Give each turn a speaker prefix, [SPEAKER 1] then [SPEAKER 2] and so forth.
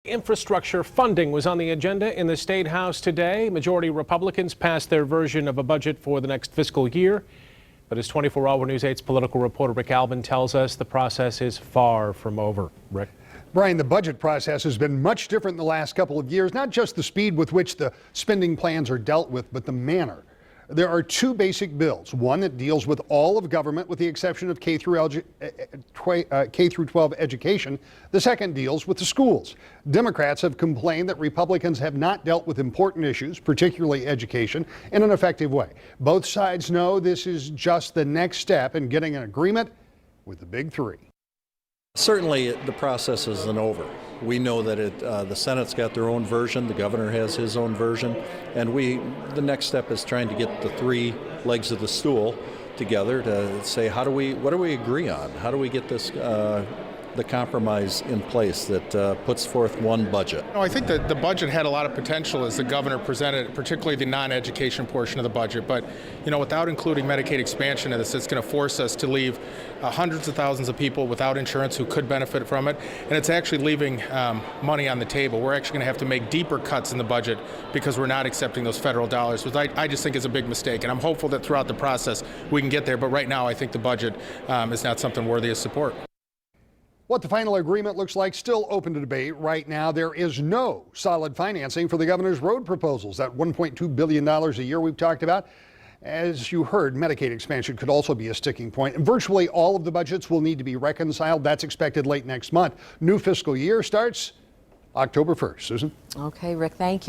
[SPEAKER 1] Infrastructure funding was on the agenda in the State House today. Majority Republicans passed their version of a budget for the next fiscal year. But as 24-Hour News 8's political reporter Rick Alvin tells us, the process is far from over. Rick?
[SPEAKER 2] Brian, the budget process has been much different in the last couple of years, not just the speed with which the spending plans are dealt with, but the manner. There are two basic bills, one that deals with all of government with the exception of K through 12 education. The second deals with the schools. Democrats have complained that Republicans have not dealt with important issues, particularly education, in an effective way. Both sides know this is just the next step in getting an agreement with the big three.
[SPEAKER 3] Certainly the process isn't over. We know that the Senate's got their own version, the governor has his own version, and the next step is trying to get the three legs of the stool together to say what do we agree on? How do we get this the compromise in place that puts forth one budget?
[SPEAKER 4] I think that the budget had a lot of potential as the governor presented, particularly the non-education portion of the budget. But without including Medicaid expansion in this, it's going to force us to leave hundreds of thousands of people without insurance who could benefit from it. And it's actually leaving money on the table. We're actually going to have to make deeper cuts in the budget because we're not accepting those federal dollars, which I just think is a big mistake. And I'm hopeful that throughout the process we can get there. But right now I think the budget is not something worthy of support.
[SPEAKER 2] What the final agreement looks like still open to debate. Right now, there is no solid financing for the governor's road proposals. That $1.2 billion a year we've talked about. As you heard, Medicaid expansion could also be a sticking point. And virtually all of the budgets will need to be reconciled. That's expected late next month. New fiscal year starts October 1st. Susan?
[SPEAKER 5] Okay, Rick, thank you.